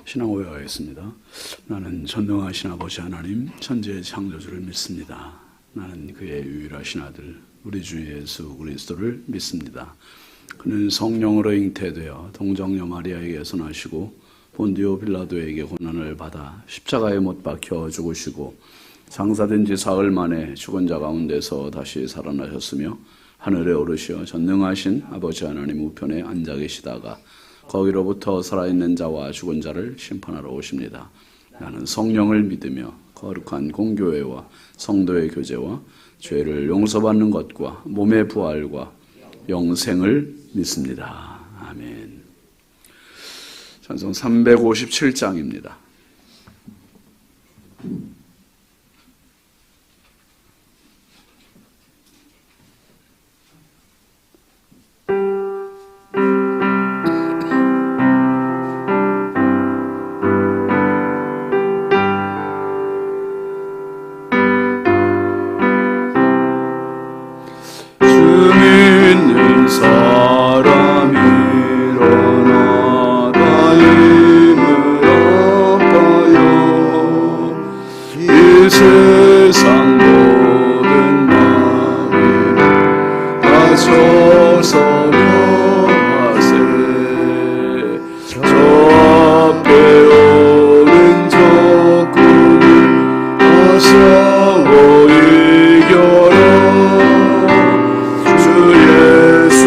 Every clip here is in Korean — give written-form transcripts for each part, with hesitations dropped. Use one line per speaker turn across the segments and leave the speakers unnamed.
신앙 고백하겠습니다. 나는 전능하신 아버지 하나님 천지의 창조주를 믿습니다. 나는 그의 유일하신 아들 우리 주 예수 그리스도를 믿습니다. 그는 성령으로 잉태되어 동정녀 마리아에게서 나시고 본디오 빌라도에게 고난을 받아 십자가에 못 박혀 죽으시고 장사된 지 사흘 만에 죽은 자 가운데서 다시 살아나셨으며 하늘에 오르시어 전능하신 아버지 하나님 우편에 앉아 계시다가 거기로부터 살아있는 자와 죽은 자를 심판하러 오십니다. 나는 성령을 믿으며 거룩한 공교회와 성도의 교제와 죄를 용서받는 것과 몸의 부활과 영생을 믿습니다. 아멘. 찬송 357장입니다.
세상 모든 나를 다 서명하세. 저 앞에 오는 적군을 다 싸워 이겨라. 주 예수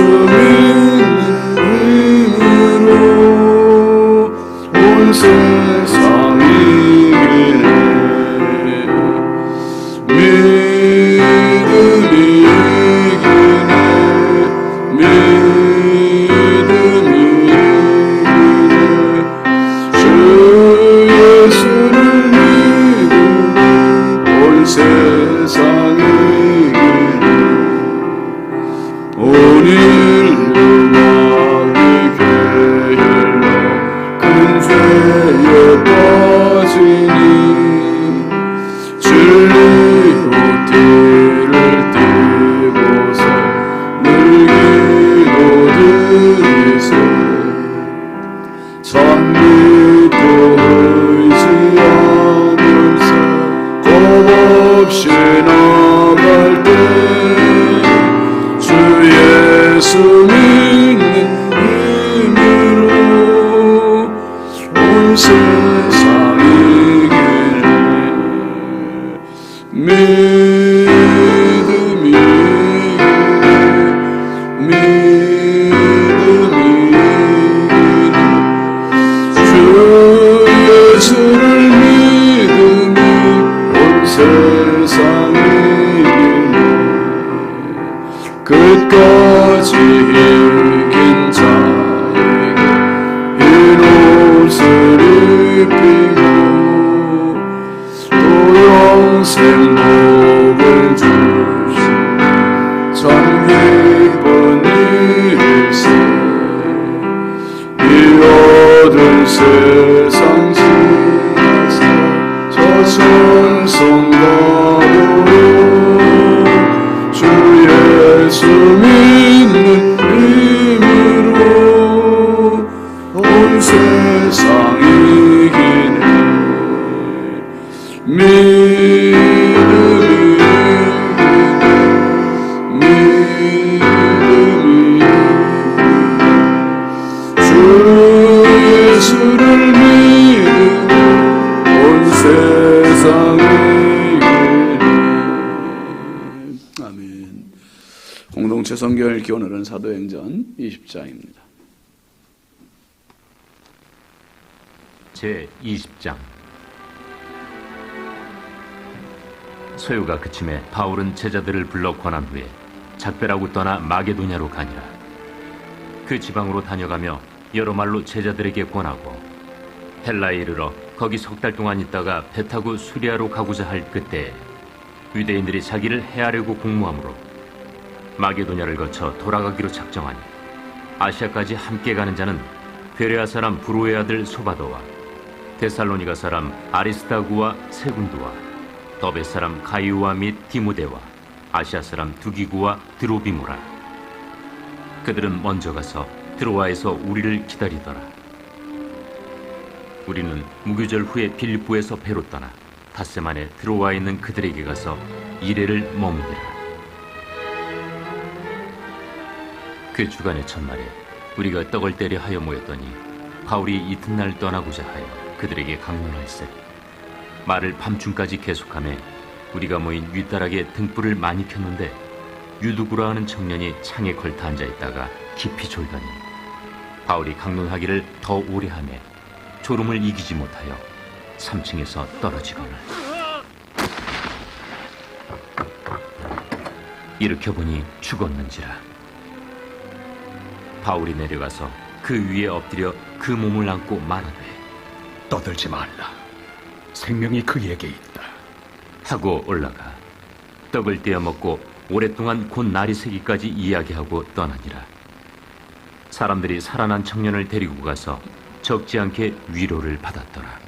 믿는 힘으로 온 세상이 끝까지 이긴 자에게 흰 옷을 입히고 또 영생 복을 주시 참 기쁜 일세. 이 어두운 세상 지나서 저 천성가로로 예수 믿는 힘으로 온 세상 이기네. 믿음이 주 예수를 믿으며 온 세상 이기네. 아멘. 공동체 성경 읽기 오늘은 사도행전 20장입니다.
제 20장. 소요가 그침에 바울은 제자들을 불러 권한 후에 작별하고 떠나 마게도냐로 가니라. 그 지방으로 다녀가며 여러 말로 제자들에게 권하고 헬라에 이르러 거기 석 달 동안 있다가 배 타고 수리아로 가고자 할 그때 유대인들이 자기를 해하려고 공모하므로 마게도냐를 거쳐 돌아가기로 작정하니 아시아까지 함께 가는 자는 베레아 사람 브로의 아들 소바도와 데살로니가 사람 아리스다구와 세군두와 더베 사람 가이우와 및 디모데와 아시아 사람 두기구와 드로비무라. 그들은 먼저 가서 드로아에서 우리를 기다리더라. 우리는 무교절 후에 빌립보에서 배로 떠나 닷새 만에 들어와 있는 그들에게 가서 이레를 머무니라. 그 주간의 첫날에 우리가 떡을 때려 하여 모였더니 바울이 이튿날 떠나고자 하여 그들에게 강론할세. 말을 밤중까지 계속하며 우리가 모인 윗다락에 등불을 많이 켰는데 유두구라 하는 청년이 창에 걸터 앉아있다가 깊이 졸더니 바울이 강론하기를 더 오래 하며 졸음을 이기지 못하여 3층에서 떨어지거늘 일으켜보니 죽었는지라. 바울이 내려가서 그 위에 엎드려 그 몸을 안고 말하되
떠들지 말라. 생명이 그에게 있다.
하고 올라가 떡을 떼어 먹고 오랫동안 곧 날이 새기까지 이야기하고 떠나니라. 사람들이 살아난 청년을 데리고 가서 적지 않게 위로를 받았더라.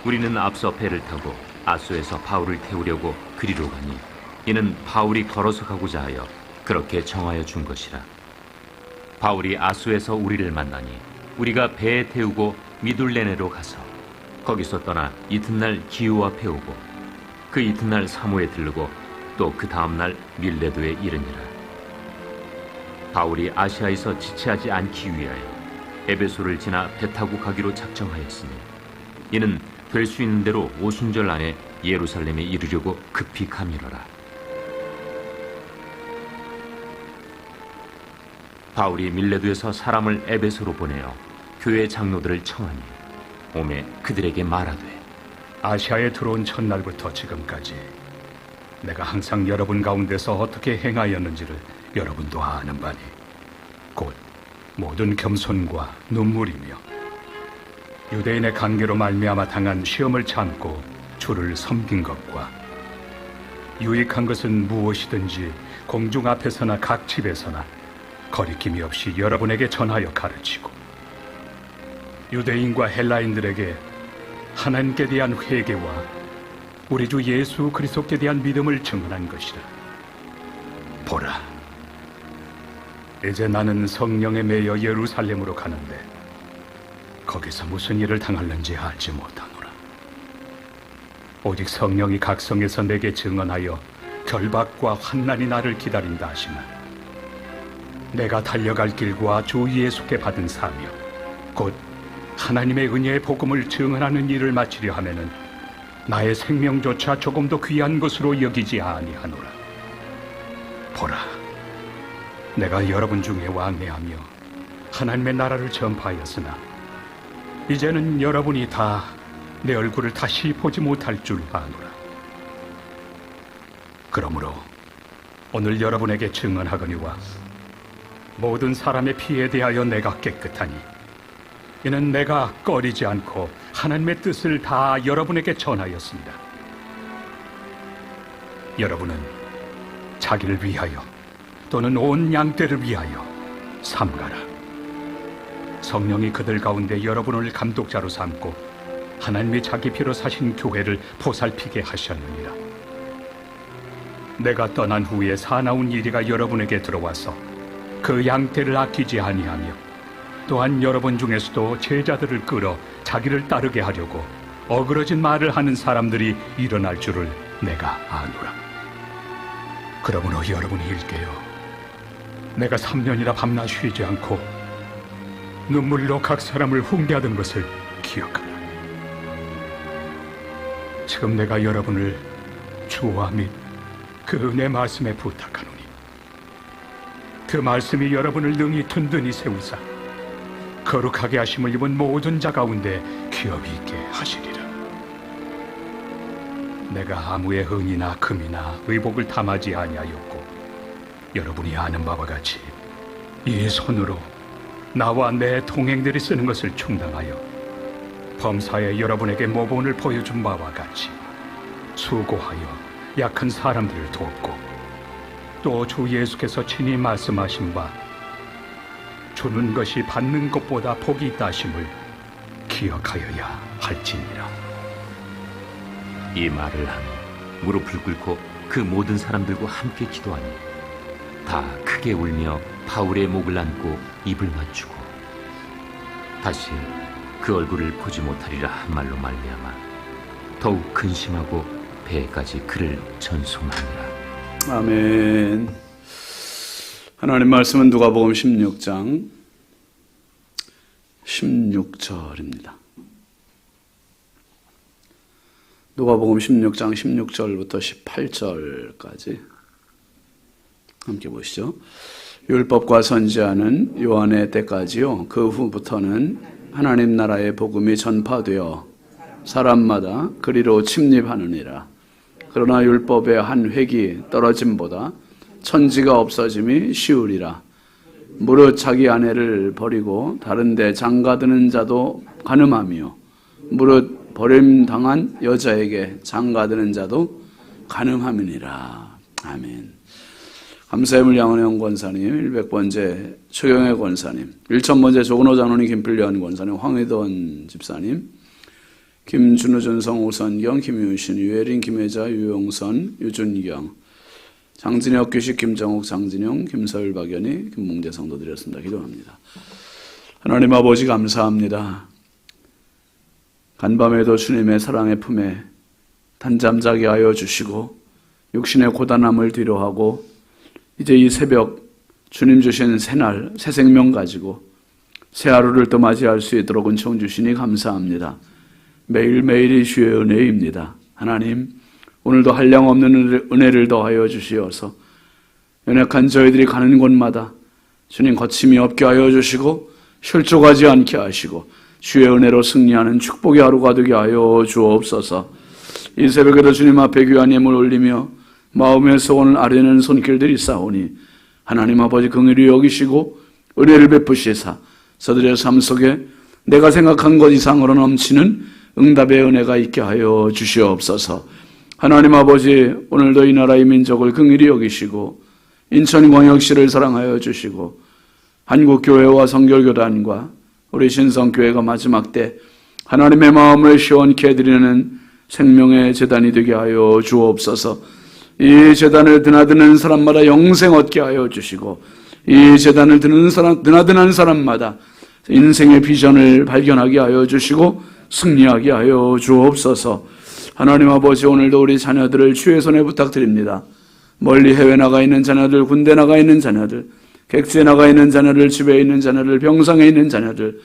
우리는 앞서 배를 타고 아소에서 바울을 태우려고 그리로 가니 이는 바울이 걸어서 가고자 하여 그렇게 정하여 준 것이라. 바울이 아소에서 우리를 만나니 우리가 배에 태우고 미둘레네로 가서 거기서 떠나 이튿날 기우 앞에 오고 그 이튿날 사모에 들르고 또 그 다음날 밀레도에 이르니라. 바울이 아시아에서 지체하지 않기 위하여 에베소를 지나 배 타고 가기로 작정하였으니 이는 될 수 있는 대로 오순절 안에 예루살렘에 이르려고 급히 가미러라. 바울이 밀레도에서 사람을 에베소로 보내어 교회 장로들을 청하니 오매 그들에게 말하되
아시아에 들어온 첫날부터 지금까지 내가 항상 여러분 가운데서 어떻게 행하였는지를 여러분도 아는 바니 곧 모든 겸손과 눈물이며 유대인의 관계로 말미암아 당한 시험을 참고 주를 섬긴 것과 유익한 것은 무엇이든지 공중 앞에서나 각 집에서나 거리낌이 없이 여러분에게 전하여 가르치고 유대인과 헬라인들에게 하나님께 대한 회개와 우리 주 예수 그리스도께 대한 믿음을 증언한 것이라. 보라, 이제 나는 성령에 매여 예루살렘으로 가는데 거기서 무슨 일을 당할는지 알지 못하노라. 오직 성령이 각성에서 내게 증언하여 결박과 환난이 나를 기다린다 하시나 내가 달려갈 길과 주 예수께 받은 사명 곧 하나님의 은혜의 복음을 증언하는 일을 마치려 하면은 나의 생명조차 조금도 귀한 것으로 여기지 아니하노라. 보라, 내가 여러분 중에 왕래하며 하나님의 나라를 전파하였으나 이제는 여러분이 다 내 얼굴을 다시 보지 못할 줄 아노라. 그러므로 오늘 여러분에게 증언하거니와 모든 사람의 피에 대하여 내가 깨끗하니 이는 내가 꺼리지 않고 하나님의 뜻을 다 여러분에게 전하였습니다. 여러분은 자기를 위하여 또는 온 양떼를 위하여 삼가라. 성령이 그들 가운데 여러분을 감독자로 삼고 하나님이 자기 피로 사신 교회를 보살피게 하셨느니라. 내가 떠난 후에 사나운 이리가 여러분에게 들어와서 그 양떼를 아끼지 아니하며 또한 여러분 중에서도 제자들을 끌어 자기를 따르게 하려고 어그러진 말을 하는 사람들이 일어날 줄을 내가 아노라. 그러므로 여러분이 일깨어 내가 3년이나 밤낮 쉬지 않고 눈물로 각 사람을 훈계하던 것을 기억하라. 지금 내가 여러분을 주와 및 그 은혜 말씀에 부탁하노니 그 말씀이 여러분을 능히 든든히 세우사 거룩하게 하심을 입은 모든 자 가운데 기업이 있게 하시리라. 내가 아무의 은이나 금이나 의복을 탐하지 아니하였고 여러분이 아는 바와 같이 이 손으로 나와 내 동행들이 쓰는 것을 충당하여 범사에 여러분에게 모본을 보여준 바와 같이 수고하여 약한 사람들을 돕고 또 주 예수께서 친히 말씀하신 바 주는 것이 받는 것보다 복이 있다 하심을 기억하여야 할지니라.
이 말을 하며 무릎을 꿇고 그 모든 사람들과 함께 기도하니 다 크게 울며 바울의 목을 안고 입을 맞추고 다시 그 얼굴을 보지 못하리라 한 말로 말미암아 더욱 근심하고 배에까지 그를 전송하니라.
아멘. 하나님 말씀은 누가복음 16장 16절입니다. 누가복음 16장 16절부터 18절까지 함께 보시죠. 율법과 선지자는 요한의 때까지요, 그 후부터는 하나님 나라의 복음이 전파되어 사람마다 그리로 침입하느니라. 그러나 율법의 한 획이 떨어짐보다 천지가 없어짐이 쉬우리라. 무릇 자기 아내를 버리고 다른 데 장가드는 자도 간음하며 무릇 버림당한 여자에게 장가드는 자도 간음함이니라. 아멘. 감사의 물양은영 권사님, 100번째 최경혜 권사님, 1000번째 조근호 장로님, 김필련 권사님, 황희돈 집사님, 김준우, 준성, 오선경, 김유신, 유혜린, 김혜자, 유용선, 유준경, 장진혁, 규식, 김정욱, 장진영, 김서율, 박연희, 김몽재 성도드렸습니다. 기도합니다. 하나님 아버지 감사합니다. 간밤에도 주님의 사랑의 품에 단잠 자게 하여 주시고 육신의 고단함을 뒤로하고 이제 이 새벽 주님 주신 새날, 새 생명 가지고 새 하루를 또 맞이할 수 있도록 은총 주시니 감사합니다. 매일매일이 주의 은혜입니다. 하나님, 오늘도 한량없는 은혜를 더하여 주시어서 연약한 저희들이 가는 곳마다 주님 거침이 없게 하여 주시고 실족하지 않게 하시고 주의 은혜로 승리하는 축복의 하루가 되게 하여 주옵소서. 이 새벽에도 주님 앞에 귀한 예물 올리며 마음의 소원을 아뢰는 손길들이 있사오니 하나님 아버지 긍휼히 여기시고 은혜를 베푸시사 저들의 삶 속에 내가 생각한 것 이상으로 넘치는 응답의 은혜가 있게 하여 주시옵소서. 하나님 아버지, 오늘도 이 나라의 민족을 긍휼히 여기시고 인천광역시를 사랑하여 주시고 한국교회와 성결교단과 우리 신성교회가 마지막 때 하나님의 마음을 시원케 해드리는 생명의 제단이 되게 하여 주옵소서. 이 제단을 드나드는 사람마다 영생 얻게 하여 주시고 이 제단을 드나드는 사람마다 인생의 비전을 발견하게 하여 주시고 승리하게 하여 주옵소서. 하나님 아버지, 오늘도 우리 자녀들을 주의 손에 부탁드립니다. 멀리 해외 나가 있는 자녀들, 군대 나가 있는 자녀들, 객지에 나가 있는 자녀들, 집에 있는 자녀들, 병상에 있는 자녀들,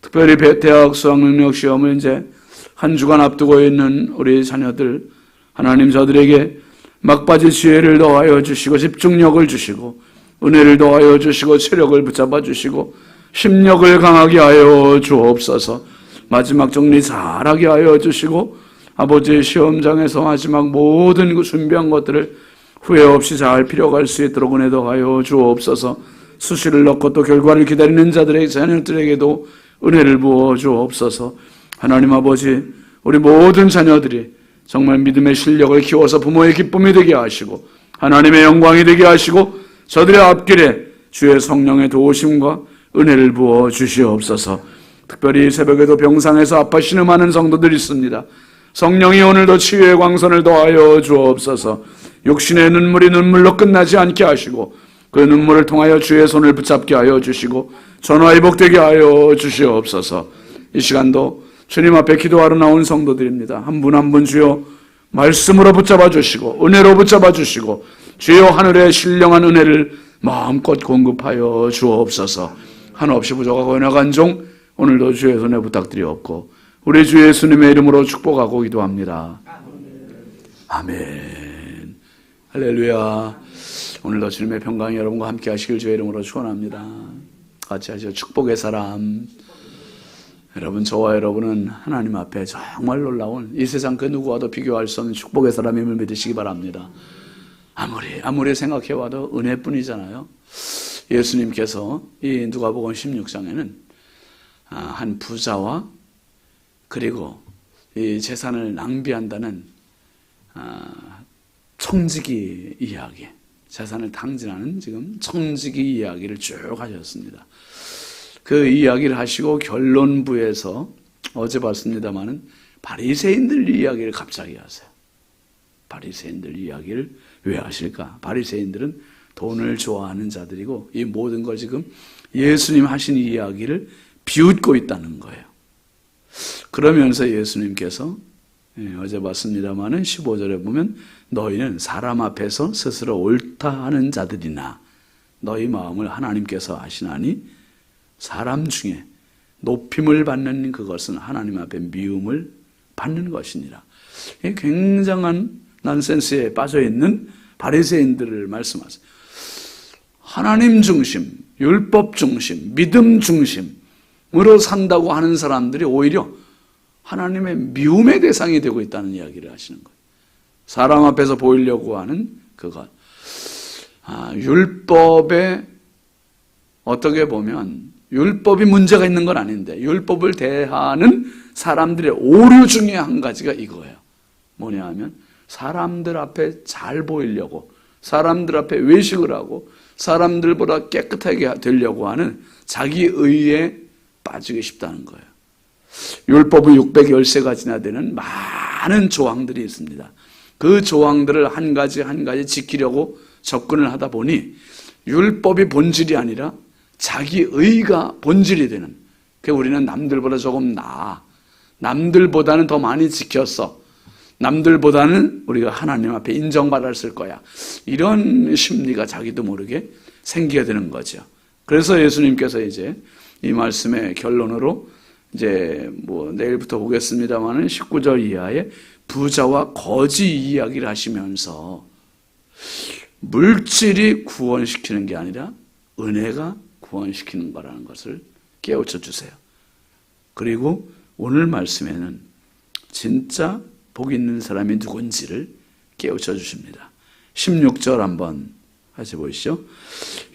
특별히 대학 수학능력 시험을 이제 한 주간 앞두고 있는 우리 자녀들, 하나님 저들에게 막바지 지혜를 더하여 주시고 집중력을 주시고 은혜를 더하여 주시고 체력을 붙잡아 주시고 심력을 강하게 하여 주옵소서. 마지막 정리 잘하게 하여 주시고 아버지의 시험장에서 마지막 모든 그 준비한 것들을 후회 없이 잘 필요갈 수 있도록 은혜 더하여 주옵소서. 수시를 넣고 또 결과를 기다리는 자들의 자녀들에게도 은혜를 부어 주옵소서. 하나님 아버지, 우리 모든 자녀들이 정말 믿음의 실력을 키워서 부모의 기쁨이 되게 하시고 하나님의 영광이 되게 하시고 저들의 앞길에 주의 성령의 도우심과 은혜를 부어 주시옵소서. 특별히 새벽에도 병상에서 아파 신음하는 성도들이 있습니다. 성령이 오늘도 치유의 광선을 더하여 주옵소서. 육신의 눈물이 눈물로 끝나지 않게 하시고 그 눈물을 통하여 주의 손을 붙잡게 하여 주시고 전화위복되게 하여 주시옵소서. 이 시간도 주님 앞에 기도하러 나온 성도들입니다. 한 분 한 분 주여 말씀으로 붙잡아 주시고 은혜로 붙잡아 주시고 주여 하늘의 신령한 은혜를 마음껏 공급하여 주옵소서. 한없이 부족하고 연약한 종 오늘도 주의 손에 부탁드리옵고 우리 주 예수님의 이름으로 축복하고 기도합니다. 아멘. 할렐루야. 오늘도 주님의 평강이 여러분과 함께 하시길 주의 이름으로 축원합니다. 같이 하시죠. 축복의 사람. 여러분, 저와 여러분은 하나님 앞에 정말 놀라운 이 세상 그 누구와도 비교할 수 없는 축복의 사람임을 믿으시기 바랍니다. 아무리 생각해와도 은혜뿐이잖아요. 예수님께서 이 누가복음 16장에는 한 부자와 그리고 이 재산을 낭비한다는 청지기 이야기, 재산을 탕진하는 지금 청지기 이야기를 쭉 하셨습니다. 그 이야기를 하시고 결론부에서 어제 봤습니다마는 바리새인들 이야기를 갑자기 하세요. 바리새인들 이야기를 왜 하실까? 바리새인들은 돈을 좋아하는 자들이고 이 모든 걸 지금 예수님 하신 이야기를 비웃고 있다는 거예요. 그러면서 예수님께서 어제 봤습니다마는 15절에 보면 너희는 사람 앞에서 스스로 옳다 하는 자들이나 너희 마음을 하나님께서 아시나니 사람 중에 높임을 받는 그것은 하나님 앞에 미움을 받는 것이니라. 굉장한 난센스에 빠져있는 바리새인들을 말씀하세요. 하나님 중심, 율법 중심, 믿음 중심으로 산다고 하는 사람들이 오히려 하나님의 미움의 대상이 되고 있다는 이야기를 하시는 거예요. 사람 앞에서 보이려고 하는 그것. 율법에 어떻게 보면 율법이 문제가 있는 건 아닌데 율법을 대하는 사람들의 오류 중에 한 가지가 이거예요. 뭐냐 하면 사람들 앞에 잘 보이려고, 사람들 앞에 외식을 하고 사람들보다 깨끗하게 되려고 하는 자기 의에 빠지고 싶다는 거예요. 율법은 613가지나 되는 많은 조항들이 있습니다. 그 조항들을 한 가지 한 가지 지키려고 접근을 하다 보니 율법이 본질이 아니라 자기 의가 본질이 되는, 우리는 남들보다 조금 나아, 남들보다는 더 많이 지켰어, 남들보다는 우리가 하나님 앞에 인정받았을 거야, 이런 심리가 자기도 모르게 생기게 되는 거죠. 그래서 예수님께서 이제 이 말씀의 결론으로 이제 내일부터 보겠습니다만은 19절 이하에 부자와 거지 이야기를 하시면서 물질이 구원시키는 게 아니라 은혜가 구원시키는 거라는 것을 깨우쳐 주세요. 그리고 오늘 말씀에는 진짜 복 있는 사람이 누군지를 깨우쳐 주십니다. 16절 한번 같이 보시죠.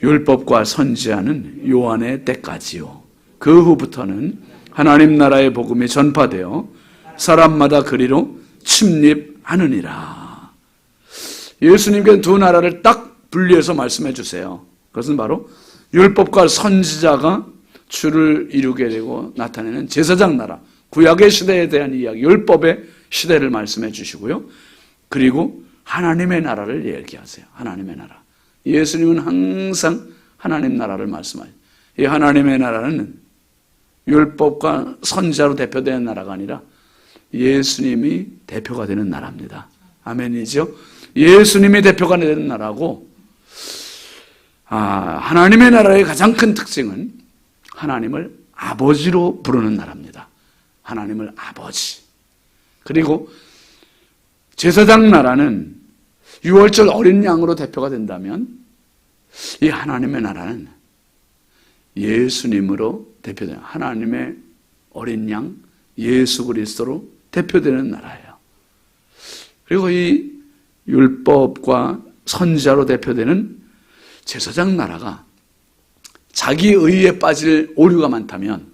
율법과 선지자는 요한의 때까지요. 그 후부터는 하나님 나라의 복음이 전파되어 사람마다 그리로 침입하느니라. 예수님께서 두 나라를 딱 분리해서 말씀해 주세요. 그것은 바로 율법과 선지자가 주를 이루게 되고 나타내는 제사장 나라, 구약의 시대에 대한 이야기, 율법의 시대를 말씀해 주시고요. 그리고 하나님의 나라를 얘기하세요. 하나님의 나라. 예수님은 항상 하나님 나라를 말씀하세요. 이 하나님의 나라는 율법과 선지자로 대표되는 나라가 아니라 예수님이 대표가 되는 나라입니다. 아멘이죠? 예수님이 대표가 되는 나라고, 하나님의 나라의 가장 큰 특징은 하나님을 아버지로 부르는 나라입니다. 하나님을 아버지. 그리고 제사장 나라는 유월절 어린 양으로 대표가 된다면 이 하나님의 나라는 예수님으로 대표되는, 하나님의 어린 양 예수 그리스도로 대표되는 나라예요. 그리고 이 율법과 선지자로 대표되는 제사장 나라가 자기 의에 빠질 오류가 많다면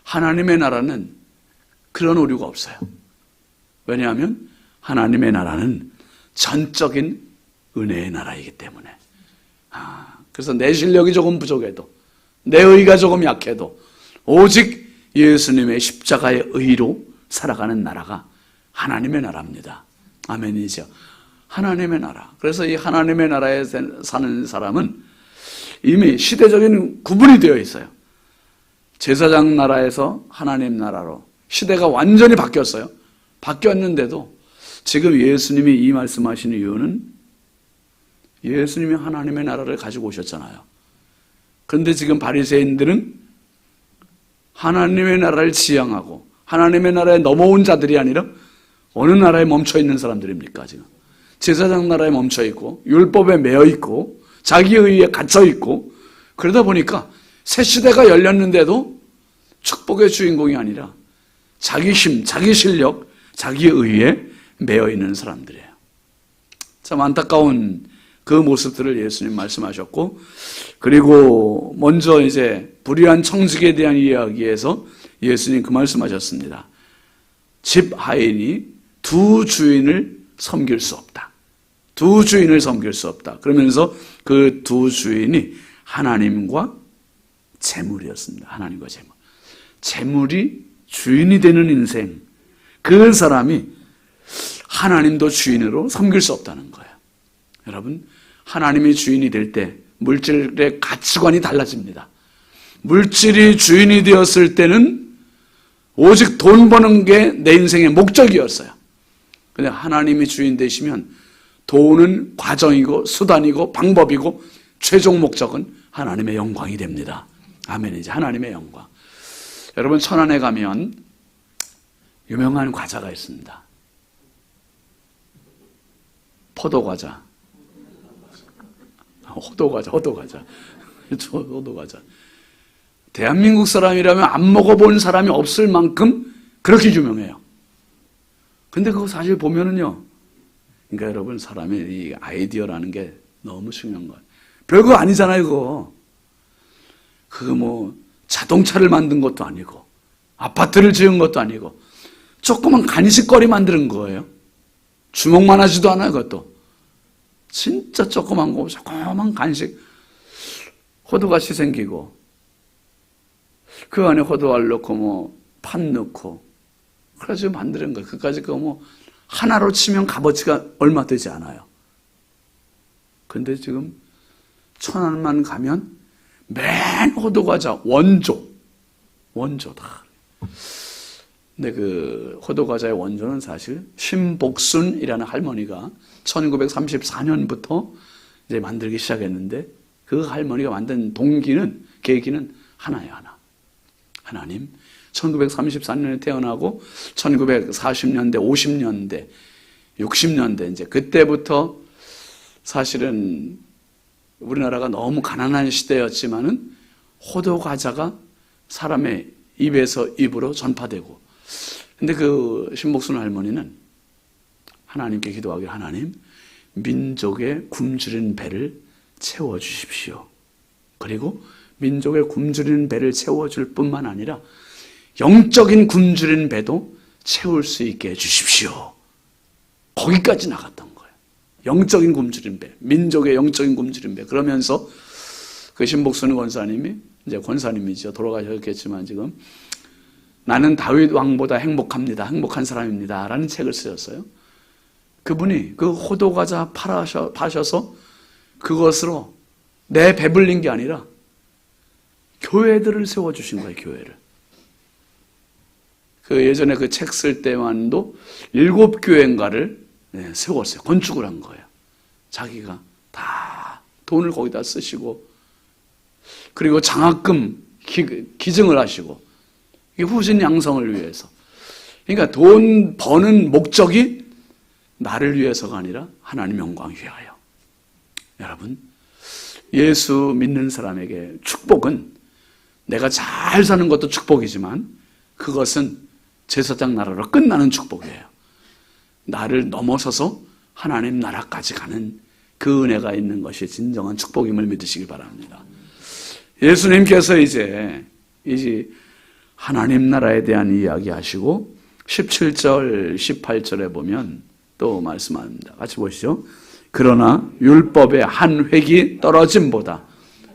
하나님의 나라는 그런 오류가 없어요. 왜냐하면 하나님의 나라는 전적인 은혜의 나라이기 때문에. 그래서 내 실력이 조금 부족해도, 내 의가 조금 약해도 오직 예수님의 십자가의 의로 살아가는 나라가 하나님의 나라입니다. 아멘이죠. 하나님의 나라. 그래서 이 하나님의 나라에 사는 사람은 이미 시대적인 구분이 되어 있어요. 제사장 나라에서 하나님 나라로 시대가 완전히 바뀌었어요. 바뀌었는데도 지금 예수님이 이 말씀하시는 이유는 예수님이 하나님의 나라를 가지고 오셨잖아요. 그런데 지금 바리새인들은 하나님의 나라를 지향하고 하나님의 나라에 넘어온 자들이 아니라 어느 나라에 멈춰 있는 사람들입니까? 지금 제사장 나라에 멈춰 있고 율법에 매여 있고 자기 의에 갇혀 있고, 그러다 보니까 새 시대가 열렸는데도 축복의 주인공이 아니라 자기 힘, 자기 실력, 자기 의에 매여 있는 사람들이에요. 참 안타까운 그 모습들을 예수님 말씀하셨고, 그리고 먼저 이제 불의한 청지기에 대한 이야기에서 예수님 그 말씀하셨습니다. 집 하인이 두 주인을 섬길 수 없다. 두 주인을 섬길 수 없다. 그러면서 그 두 주인이 하나님과 재물이었습니다. 하나님과 재물. 재물이 주인이 되는 인생, 그 사람이 하나님도 주인으로 섬길 수 없다는 거예요. 여러분, 하나님이 주인이 될 때 물질의 가치관이 달라집니다. 물질이 주인이 되었을 때는 오직 돈 버는 게 내 인생의 목적이었어요. 근데 하나님이 주인 되시면 돈은 과정이고 수단이고 방법이고 최종 목적은 하나님의 영광이 됩니다. 아멘이지. 하나님의 영광. 여러분, 천안에 가면 유명한 과자가 있습니다. 포도과자. 호도과자. 호도과자. 대한민국 사람이라면 안 먹어본 사람이 없을 만큼 그렇게 유명해요. 근데 그거 사실 보면은요, 그러니까 여러분, 사람의 이 아이디어라는 게 너무 중요한 거예요. 별거 아니잖아요, 그거. 그거 뭐 자동차를 만든 것도 아니고 아파트를 지은 것도 아니고 조그만 간식거리 만드는 거예요. 주먹만 하지도 않아요, 그것도. 진짜 조그만 거, 조그만 간식, 호두같이 생기고 그 안에 호두알 넣고 뭐 판 넣고 그래가지고 만드는 거예요. 그까지 그 뭐 하나로 치면 값어치가 얼마 되지 않아요. 근데 지금 천안만 가면 맨 호두과자 원조다. 근데 그 호두과자의 원조는 사실 신복순이라는 할머니가 1934년부터 이제 만들기 시작했는데, 그 할머니가 만든 계기는 하나예요, 하나. 하나님, 1934년에 태어나고 1940년대, 50년대, 60년대 이제 그때부터 사실은 우리나라가 너무 가난한 시대였지만은 호두 과자가 사람의 입에서 입으로 전파되고, 근데 그 신복순 할머니는 하나님께 기도하기를, 하나님, 민족의 굶주린 배를 채워주십시오. 그리고 민족의 굶주린 배를 채워줄 뿐만 아니라 영적인 굶주린 배도 채울 수 있게 해주십시오. 거기까지 나갔던 거예요. 영적인 굶주린 배, 민족의 영적인 굶주린 배. 그러면서 그 신복순 권사님이, 이제 권사님이죠. 돌아가셨겠지만 지금, 나는 다윗 왕보다 행복합니다. 행복한 사람입니다. 라는 책을 쓰셨어요. 그분이 그 호두과자 파셔서 그것으로 내 배불린 게 아니라 교회들을 세워주신 거예요, 교회를. 그 예전에 그 책 쓸 때만도 7교회인가를 세웠어요. 건축을 한 거예요. 자기가 다 돈을 거기다 쓰시고, 그리고 장학금 기증을 하시고, 이게 후신 양성을 위해서. 그러니까 돈 버는 목적이 나를 위해서가 아니라 하나님 영광 위하여. 여러분, 예수 믿는 사람에게 축복은 내가 잘 사는 것도 축복이지만 그것은 제사장 나라로 끝나는 축복이에요. 나를 넘어서서 하나님 나라까지 가는 그 은혜가 있는 것이 진정한 축복임을 믿으시길 바랍니다. 예수님께서 이제 하나님 나라에 대한 이야기 하시고 17절, 18절에 보면 또 말씀합니다. 같이 보시죠. 그러나 율법의 한 획이 떨어짐보다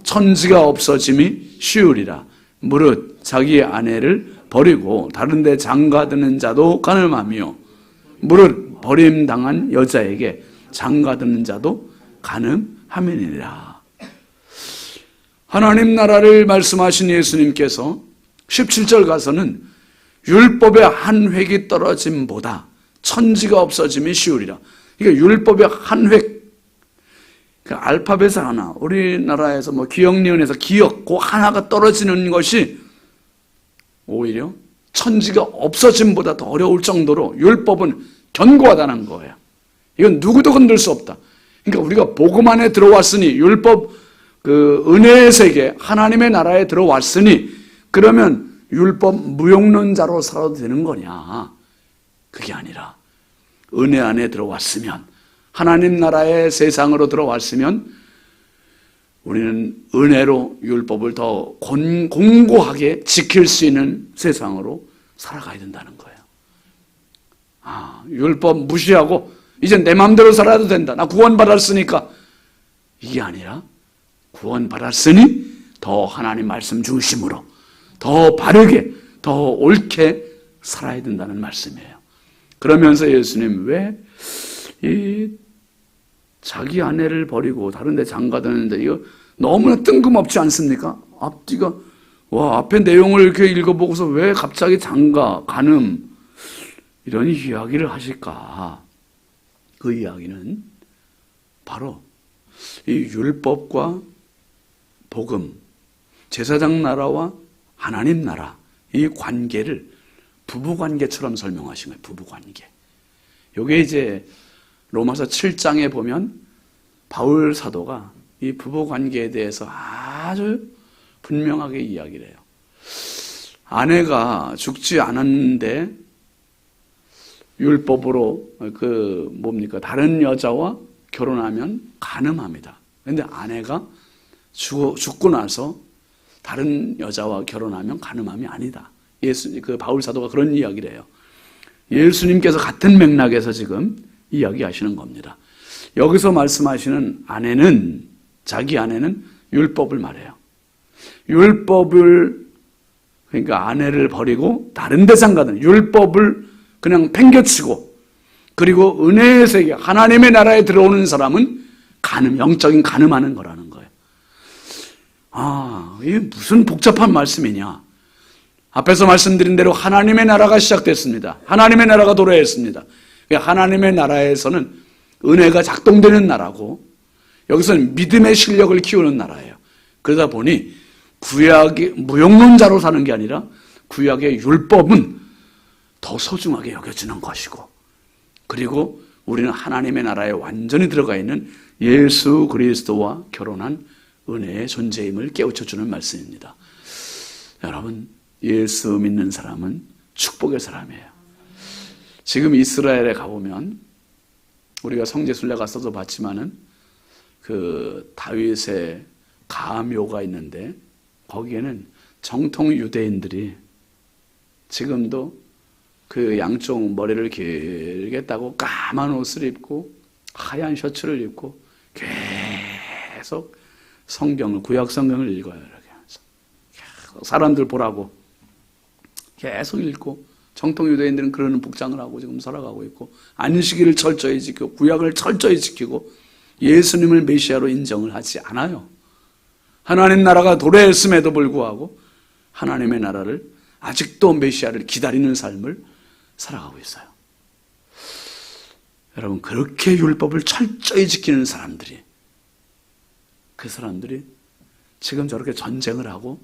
천지가 없어짐이 쉬우리라. 무릇 자기의 아내를 버리고 다른 데 장가드는 자도 가늠하며, 무릇 버림당한 여자에게 장가드는 자도 가늠함이니라. 하나님 나라를 말씀하신 예수님께서 17절 가서는 율법의 한 획이 떨어짐보다 천지가 없어짐이 쉬우리라. 그러니까 율법의 한 획, 그 알파벳 하나, 우리나라에서 뭐 기억리언에서 기억, 그 하나가 떨어지는 것이 오히려 천지가 없어짐보다 더 어려울 정도로 율법은 견고하다는 거예요. 이건 누구도 건들 수 없다. 그러니까 우리가 복음 안에 들어왔으니, 율법 그 은혜의 세계, 하나님의 나라에 들어왔으니, 그러면 율법 무용론자로 살아도 되는 거냐? 그게 아니라 은혜 안에 들어왔으면, 하나님 나라의 세상으로 들어왔으면 우리는 은혜로 율법을 더 공고하게 지킬 수 있는 세상으로 살아가야 된다는 거예요. 율법 무시하고 이제 내 마음대로 살아도 된다. 나 구원받았으니까. 이게 아니라 구원받았으니 더 하나님 말씀 중심으로 더 바르게, 더 옳게 살아야 된다는 말씀이에요. 그러면서 예수님 왜 이 자기 아내를 버리고 다른 데 장가드는데, 이거 너무나 뜬금없지 않습니까? 앞뒤가
와, 앞에 내용을 이렇게 읽어보고서 왜 갑자기 장가, 간음 이런 이야기를 하실까? 그 이야기는 바로 이 율법과 복음, 제사장 나라와 하나님 나라, 이 관계를 부부관계처럼 설명하신 거예요. 부부관계. 요게 이제 로마서 7장에 보면 바울 사도가 이 부부관계에 대해서 아주 분명하게 이야기를 해요. 아내가 죽지 않았는데 율법으로 다른 여자와 결혼하면 간음합니다. 그런데 아내가 죽고 나서 다른 여자와 결혼하면 간음함이 아니다. 바울 사도가 그런 이야기를 해요. 예수님께서 같은 맥락에서 지금 이야기하시는 겁니다. 여기서 말씀하시는 아내는, 자기 아내는 율법을 말해요. 율법을, 그러니까 아내를 버리고 다른 데상 가든 율법을 그냥 팽개치고, 그리고 은혜의 세계, 하나님의 나라에 들어오는 사람은 영적인 간음하는 거라는 거예요. 이게 무슨 복잡한 말씀이냐. 앞에서 말씀드린 대로 하나님의 나라가 시작됐습니다. 하나님의 나라가 도래했습니다. 하나님의 나라에서는 은혜가 작동되는 나라고, 여기서는 믿음의 실력을 키우는 나라예요. 그러다 보니 구약의 무용론자로 사는 게 아니라 구약의 율법은 더 소중하게 여겨지는 것이고, 그리고 우리는 하나님의 나라에 완전히 들어가 있는 예수 그리스도와 결혼한 은혜의 존재임을 깨우쳐주는 말씀입니다. 여러분, 예수 믿는 사람은 축복의 사람이에요. 지금 이스라엘에 가보면, 우리가 성지순례 갔어도 봤지만은 그 다윗의 가묘가 있는데, 거기에는 정통 유대인들이 지금도 그 양쪽 머리를 길게 따고 까만 옷을 입고 하얀 셔츠를 입고 계속 구약 성경을 읽어요. 이렇게 하면서 사람들 보라고 계속 읽고, 정통 유대인들은 그러는 복장을 하고 지금 살아가고 있고, 안식일을 철저히 지키고 구약을 철저히 지키고 예수님을 메시아로 인정을 하지 않아요. 하나님 나라가 도래했음에도 불구하고 하나님의 나라를, 아직도 메시아를 기다리는 삶을 살아가고 있어요. 여러분, 그렇게 율법을 철저히 지키는 사람들이, 그 사람들이 지금 저렇게 전쟁을 하고,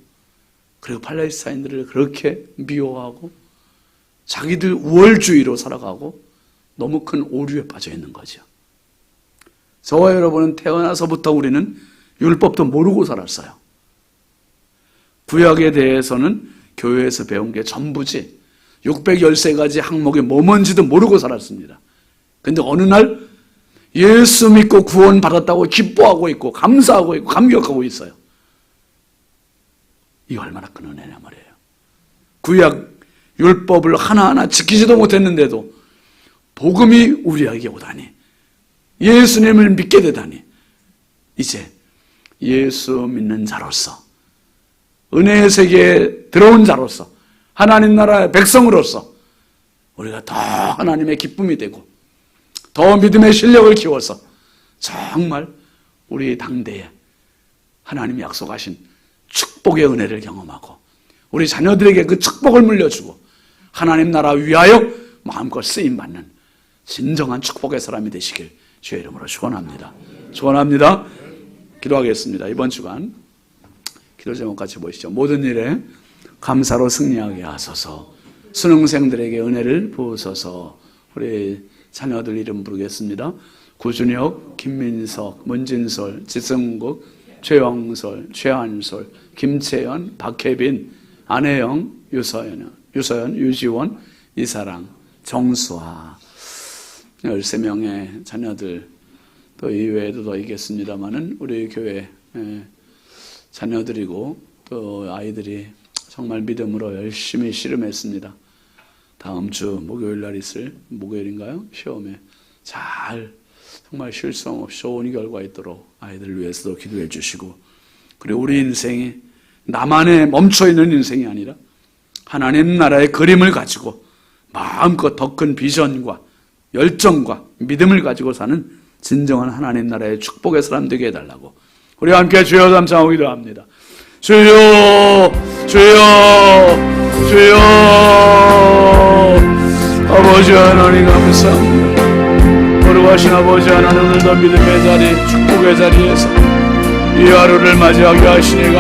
그리고 팔레스타인들을 그렇게 미워하고 자기들 우월주의로 살아가고 너무 큰 오류에 빠져 있는 거죠. 저와 여러분은 태어나서부터 우리는 율법도 모르고 살았어요. 구약에 대해서는 교회에서 배운 게 전부지, 613가지 항목이 뭐 뭔지도 모르고 살았습니다. 근데 어느 날 예수 믿고 구원 받았다고 기뻐하고 있고 감사하고 있고 감격하고 있어요. 이거 얼마나 큰 은혜냐 말이에요. 구약 율법을 하나하나 지키지도 못했는데도 복음이 우리에게 오다니, 예수님을 믿게 되다니, 이제 예수 믿는 자로서, 은혜의 세계에 들어온 자로서, 하나님 나라의 백성으로서 우리가 더 하나님의 기쁨이 되고 더 믿음의 실력을 키워서 정말 우리 당대에 하나님이 약속하신 축복의 은혜를 경험하고 우리 자녀들에게 그 축복을 물려주고 하나님 나라 위하여 마음껏 쓰임받는 진정한 축복의 사람이 되시길 주의 이름으로 축원합니다. 축원합니다. 기도하겠습니다. 이번 주간 기도 제목 같이 보시죠. 모든 일에 감사로 승리하게 하소서. 수능생들에게 은혜를 부으소서. 우리 자녀들 이름 부르겠습니다. 구준혁, 김민석, 문진솔, 지승국, 최영솔, 최한솔, 김채연, 박혜빈, 안혜영, 유서연, 유지원, 이사랑, 정수아, 13명의 자녀들, 또 이외에도 더 있겠습니다만은 우리 교회 자녀들이고 또 아이들이 정말 믿음으로 열심히 씨름했습니다. 다음 주 목요일 날 있을, 목요일인가요? 시험에 잘 정말 실수함 없이 좋은 결과 있도록 아이들을 위해서도 기도해 주시고, 그리고 우리 인생이 나만의 멈춰있는 인생이 아니라 하나님 나라의 그림을 가지고 마음껏 더 큰 비전과 열정과 믿음을 가지고 사는 진정한 하나님 나라의 축복의 사람 되게 해달라고 우리 함께 주여 감사하고 기도합니다. 주여 주여, 주여. 아버지 하나님 감사합니다. 거룩하신 아버지 하나님, 오늘도 믿음의 자리, 축복의 자리에서 이 하루를 맞이하게 하시니